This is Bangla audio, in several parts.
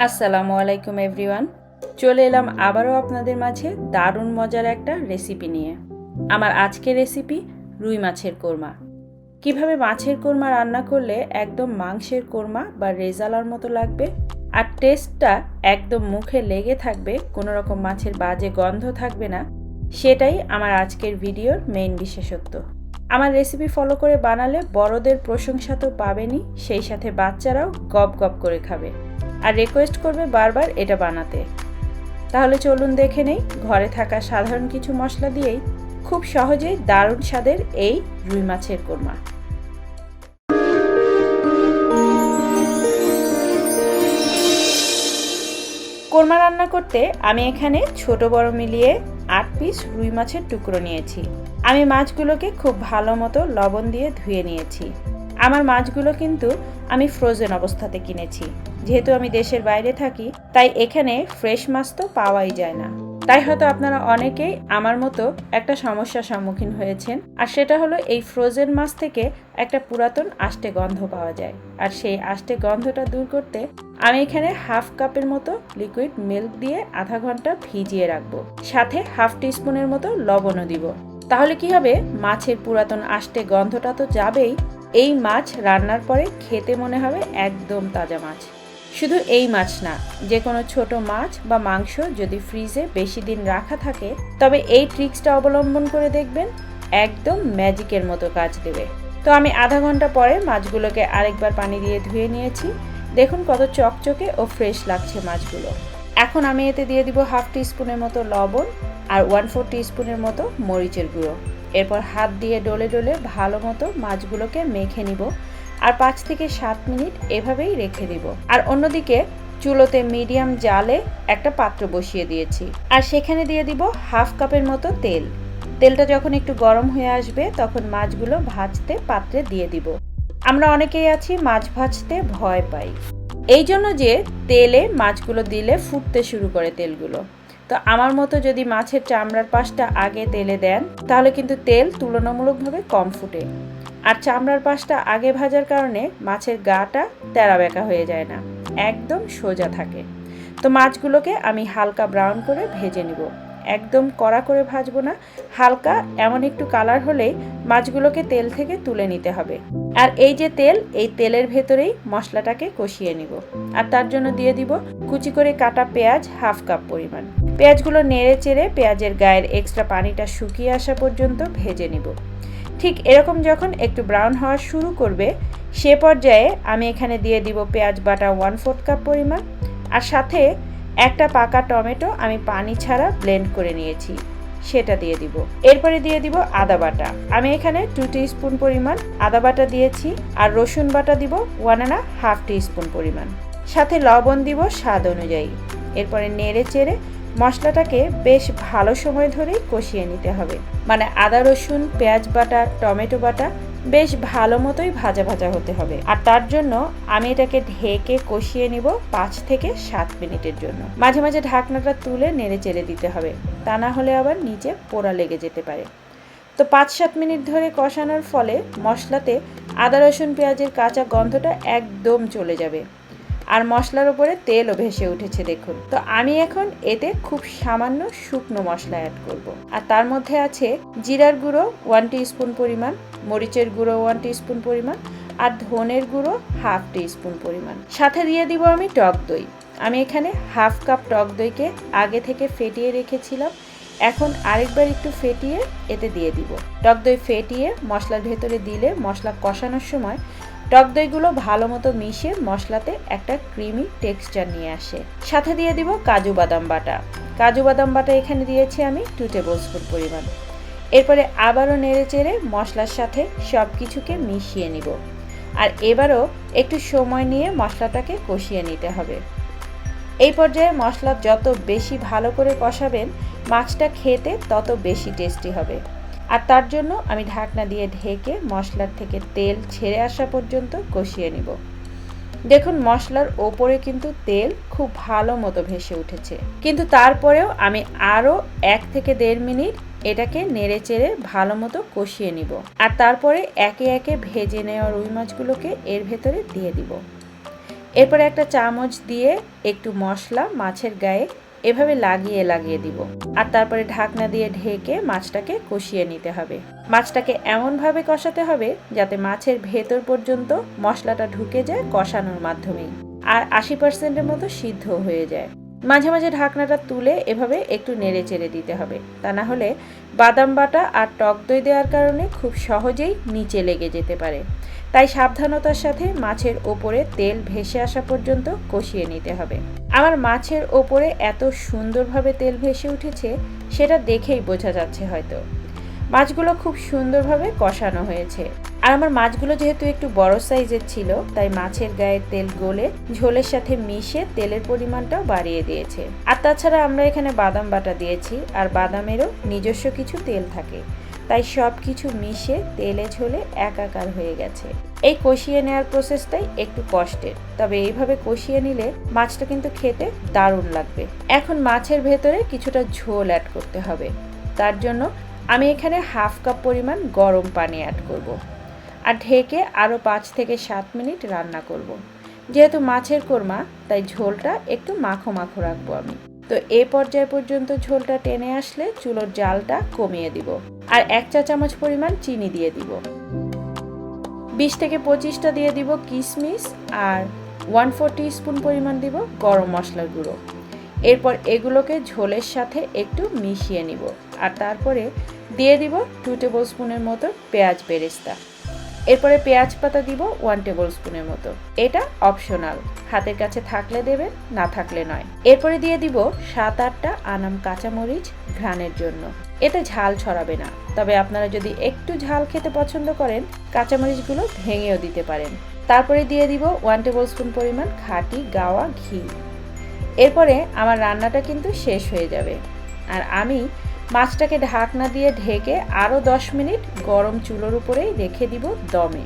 আসসালামু আলাইকুম এভরিওয়ান, চলে এলাম আবারও আপনাদের মাঝে দারুণ মজার একটা রেসিপি নিয়ে। আমার আজকের রেসিপি রুই মাছের কোরমা। কিভাবে মাছের কোরমা রান্না করলে একদম মাংসের কোরমা বা রেজালার মতো লাগবে আর টেস্টটা একদম মুখে লেগে থাকবে, কোনো রকম মাছের বাজে গন্ধ থাকবে না, সেটাই আমার আজকের ভিডিওর মেইন বিশেষত্ব। আমার রেসিপি ফলো করে বানালে বড়দের প্রশংসা তো পাবেনই, সেই সাথে বাচ্চারাও গপ গপ করে খাবে আর রিকোয়েস্ট করবে বারবার এটা বানাতে। তাহলে চলুন দেখে নেই ঘরে থাকা সাধারণ কিছু মশলা দিয়েই খুব সহজেই দারুণ স্বাদের এই রুই মাছের কোরমা। কোরমা রান্না করতে আমি এখানে ছোট বড় মিলিয়ে 8 পিস রুই মাছের টুকরো নিয়েছি। আমি মাছগুলোকে খুব ভালো মতো লবণ দিয়ে ধুয়ে নিয়েছি। আমার মাছগুলো কিন্তু আমি ফ্রোজেন অবস্থাতে কিনেছি, যেহেতু আমি দেশের বাইরে থাকি তাই এখানে ফ্রেশ মাছ তো পাওয়াই যায় না। তাই হয়তো আপনারা অনেকেই আমার মতো একটা সমস্যার সম্মুখীন হয়েছেন, আর সেটা হলো এই ফ্রোজেন মাছ থেকে একটা পুরাতন আষ্টে গন্ধ পাওয়া যায়। আর সেই আষ্টে গন্ধটা দূর করতে আমি এখানে হাফ কাপের মতো লিকুইড মিল্ক দিয়ে আধা ঘন্টা ভিজিয়ে রাখবো, সাথে হাফ টিস্পুনের মতো লবণও দিব। তাহলে কি হবে, মাছের পুরাতন আষ্টে গন্ধটা তো যাবেই, এই মাছ রান্নার পরে খেতে মনে হবে একদম তাজা মাছ। শুধু এই মাছ না, যে কোনো ছোট মাছ বা মাংস যদি ফ্রিজে বেশি দিন রাখা থাকে তবে এই ট্রিক্সটা অবলম্বন করে দেখবেন একদম ম্যাজিকের মতো কাজ দেবে। তো আমি আধা ঘন্টা পরে মাছগুলোকে আরেকবার পানি দিয়ে ধুয়ে নিয়েছি। দেখুন কত চকচকে ও ফ্রেশ লাগছে মাছগুলো। এখন আমি এতে দিয়ে দিব হাফ টিস্পুনের মতো লবণ আর 1/4 টিস্পুনের মতো মরিচের গুঁড়ো। এরপর হাত দিয়ে ডলে ডলে ভালো মতো মাছগুলোকে মেখে নিব আর 5 থেকে 7 মিনিট এভাবেই রেখে দিব। আর অন্যদিকে চুলোতে মিডিয়াম জালে একটা পাত্র বসিয়ে দিয়েছি আর সেখানে দিয়ে দিব হাফ কাপের মতো তেল। তেলটা যখন একটু গরম হয়ে আসবে তখন মাছগুলো ভাজতে পাত্রে দিয়ে দিব। আমরা অনেকেই আছি মাছ ভাজতে ভয় পাই, এই জন্য যে তেলে মাছগুলো দিলে ফুটতে শুরু করে তেলগুলো। তো আমার মতো যদি মাছের চামড়ার পাশটা আগে তেলে দেন তাহলে কিন্তু তেল তুলনামূলকভাবে কম ফুটে, আর চামড়ার পাশটা আগে ভাজার কারণে মাছের গাটা তেরা বেঁকা হয়ে যায় না, একদম সোজা থাকে। তো মাছগুলোকে আমি হালকা ব্রাউন করে ভেজে নিব, একদম কড়া করে ভাজবো না, হালকা এমন একটু কালার হলেই মাছগুলোকে তেল থেকে তুলে নিতে হবে। আর এই যে তেল, এই তেলের ভেতরেই মশলাটাকে কষিয়ে নিব। আর তার জন্য দিয়ে দিব কুচি করে কাটা পেঁয়াজ হাফ কাপ পরিমাণ। পেঁয়াজগুলো নেড়ে চেড়ে পেঁয়াজের গায়ের এক্সট্রা পানিটা শুকিয়ে আসা পর্যন্ত ভেজে নিব। ঠিক এরকম যখন একটু ব্রাউন হওয়া শুরু করবে সে পর্যায়ে আমি এখানে দিয়ে দিব পেঁয়াজ বাটা 1/4 কাপ পরিমাণ, আর সাথে একটা পাকা টমেটো আমি পানি ছাড়া ব্লেন্ড করে নিয়েছি, সেটা দিয়ে দিব। এরপরে দিয়ে দিব আদা বাটা। আমি এখানে 2 টিস্পুন পরিমাণ আদা বাটা দিয়েছি, আর রসুন বাটা দিব 1.5 টিস্পুন পরিমাণ, সাথে লবণ দিব স্বাদ অনুযায়ী। এরপরে নেড়ে চেড়ে মশলাটাকে বেশ ভালো সময় ধরেই কষিয়ে নিতে হবে, মানে আদা রসুন পেঁয়াজ বাটা টমেটো বাটা বেশ ভালো মতোই ভাজা ভাজা হতে হবে। আর তার জন্য আমি এটাকে ঢেকে কষিয়ে নিব 5 থেকে 7 মিনিটের জন্য। মাঝে মাঝে ঢাকনাটা তুলে নেড়ে চেড়ে দিতে হবে, তা না হলে আবার নিচে পোড়া লেগে যেতে পারে। তো 5-7 মিনিট ধরে কষানোর ফলে মশলাতে আদা রসুন পেঁয়াজের কাঁচা গন্ধটা একদম চলে যাবে, আর মশলার উপরে তেলও ভেসে উঠেছে দেখুন। তো আমি এখন এতে খুব সামান্য শুকনো মশলা অ্যাড করব, আর তার মধ্যে আছে জিরার গুঁড়ো 1 টিস্পুন পরিমাণ, মরিচের গুঁড়ো 1 টিস্পুন পরিমাণ, আর ধনের গুঁড়ো হাফ টিস্পুন পরিমাণ। সাথে দিয়ে দিব আমি টক দই। আমি এখানে হাফ কাপ টক দইকে আগে থেকে ফেটিয়ে রেখেছিলাম, এখন আরেকবার একটু ফেটিয়ে এতে দিয়ে দিব। টক দই ফেটিয়ে মশলার ভেতরে দিলে মশলা কষানোর সময় টক দইগুলো ভালো মতো মিশে মশলাতে একটা ক্রিমি টেক্সচার নিয়ে আসে। সাথে দিয়ে দিব কাজু বাদাম বাটা। কাজু বাদাম বাটা এখানে দিয়েছি আমি 2 টেবিলস্পুন পরিমাণ। এরপরে আবারও নেড়ে চেড়ে মশলার সাথে সব কিছুকে মিশিয়ে নিব, আর এবারও একটু সময় নিয়ে মশলাটাকে কষিয়ে নিতে হবে। এই পর্যায়ে মশলা যত বেশি ভালো করে কষাবেন মাছটা খেতে তত বেশি টেস্টি হবে। আর তার জন্য আমি ঢাকনা দিয়ে ঢেকে মশলার থেকে তেল ছেড়ে আসা পর্যন্ত কষিয়ে নিব। দেখুন মশলার ওপরে কিন্তু তেল খুব ভালো মতো ভেসে উঠেছে, কিন্তু তারপরেও আমি আরও 1 থেকে 1.5 মিনিট এটাকে নেড়ে চেড়ে ভালো মতো কষিয়ে নিব। আর তারপরে একে একে ভেজে নেওয়া রুই মাছগুলোকে এর ভেতরে দিয়ে দিব। এরপরে একটা চামচ দিয়ে একটু মশলা মাছের গায়ে এভাবে লাগিয়ে দিব আর তারপরে ঢাকনা দিয়ে ঢেকে মাছটাকে কষিয়ে নিতে হবে। মাছটাকে এমনভাবে কষাতে হবে যাতে মাছের ভেতর পর্যন্ত মশলাটা ঢুকে যায় কষানোর মাধ্যমেই, আর 80%-এর মতো সিদ্ধ হয়ে যায়। মাঝে মাঝে ঢাকনাটা তুলে এভাবে একটু নেড়ে চেড়ে দিতে হবে, তা না হলে বাদাম বাটা আর টক দই দেওয়ার কারণে খুব সহজেই নিচে লেগে যেতে পারে। তাই সাবধানতার সাথে মাছের ওপরে তেল ভেসে আসা পর্যন্ত কষিয়ে নিতে হবে। আমার মাছের ওপরে এত সুন্দরভাবে তেল ভেসে উঠেছে সেটা দেখেই বোঝা যাচ্ছে হয়তো। মাছগুলো খুব সুন্দরভাবে কষানো হয়েছে। আর আমার মাছগুলো যেহেতু একটু বড় সাইজের ছিল তাই মাছের গায়ের তেল গলে ঝোলের সাথে মিশে তেলের পরিমাণটাও বাড়িয়ে দিয়েছে। আর তাছাড়া আমরা এখানে বাদাম বাটা দিয়েছি, আর বাদামেরও নিজস্ব কিছু তেল থাকে, তাই সব কিছু মিশে তেলে ঝোলে একাকার হয়ে গেছে। এই কষিয়ে নেওয়ার প্রসেসটাই একটু কষ্টের, তবে এইভাবে কষিয়ে নিলে মাছটা কিন্তু খেতে দারুণ লাগবে। এখন মাছের ভেতরে কিছুটা ঝোল অ্যাড করতে হবে। তার জন্য আমি এখানে হাফ কাপ পরিমাণ গরম পানি অ্যাড করব আর ঢেকে আরও 5 থেকে 7 মিনিট রান্না করব। যেহেতু মাছের কোরমা তাই ঝোলটা একটু মাখো মাখো রাখবো আমি। তো এই পর্যায় পর্যন্ত ঝোলটা টেনে আসলে চুলোর জালটা কমিয়ে দিব আর 1 চা চামচ পরিমাণ চিনি দিয়ে দিব। 20 থেকে 25টা দিয়ে দিব কিশমিশ আর 1/4 টিস্পুন পরিমাণ দিব গরম মশলার গুঁড়ো। এরপর এগুলোকে ঝোলের সাথে একটু মিশিয়ে নিব আর তারপরে দিয়ে দিব 2 টেবিল স্পুনের মতো পেঁয়াজ বেরেস্তা। এরপরে পেঁয়াজ পাতা দিব 1 টেবিল স্পুনের মতো। এটা অপশনাল, হাতের কাছে থাকলে দেবেন, না থাকলে নয়। এরপরে দিয়ে দিব 7-8টা আনাম কাঁচামরিচ ঘ্রাণের জন্য। এতে ঝাল ছড়াবে না, তবে আপনারা যদি একটু ঝাল খেতে পছন্দ করেন কাঁচামরিচগুলো ভেঙেও দিতে পারেন। তারপরে দিয়ে দিব 1 টেবিল স্পুন পরিমাণ খাঁটি গাওয়া ঘি। এরপরে আমার রান্নাটা কিন্তু শেষ হয়ে যাবে আর আমি মাছটাকে ঢাকনা দিয়ে ঢেকে আরও 10 মিনিট গরম চুলোর উপরেই রেখে দিব দমে।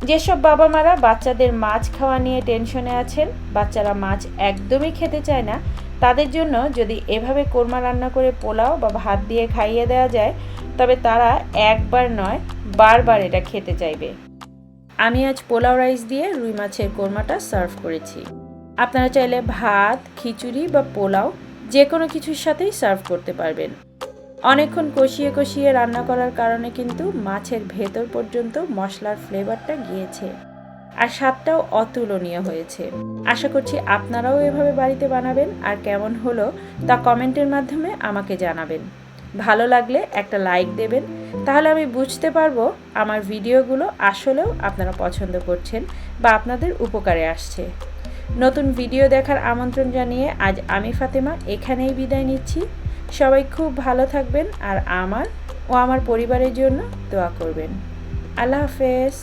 যেসব বাবা মারা বাচ্চাদের মাছ খাওয়া নিয়ে টেনশনে আছেন, বাচ্চারা মাছ একদমই খেতে চায় না, তাদের জন্য যদি এভাবে কোরমা রান্না করে পোলাও বা ভাত দিয়ে খাইয়ে দেওয়া যায় তবে তারা একবার নয় বারবার এটা খেতে চাইবে। আমি আজ পোলাও রাইস দিয়ে রুই মাছের কোরমাটা সার্ভ করেছি। আপনারা চাইলে ভাত, খিচুড়ি বা পোলাও যে কোনো কিছুর সাথেই সার্ভ করতে পারবেন। অনেকক্ষণ কষিয়ে কষিয়ে রান্না করার কারণে কিন্তু মাছের ভেতর পর্যন্ত মশলার ফ্লেভারটা গিয়েছে আর স্বাদটাও অতুলনীয় হয়েছে। আশা করছি আপনারাও এভাবে বাড়িতে বানাবেন আর কেমন হলো তা কমেন্টের মাধ্যমে আমাকে জানাবেন। ভালো লাগলে একটা লাইক দেবেন, তাহলে আমি বুঝতে পারবো আমার ভিডিওগুলো আসলেও আপনারা পছন্দ করছেন বা আপনাদের উপকারে আসছে। নতুন ভিডিও দেখার আমন্ত্রণ জানিয়ে আজ আমি ফাতেমা এখানেই বিদায় নিচ্ছি। সবাই খুব ভালো থাকবেন আর আমার ও আমার পরিবারের জন্য দোয়া করবেন। আল্লাহ হাফেজ।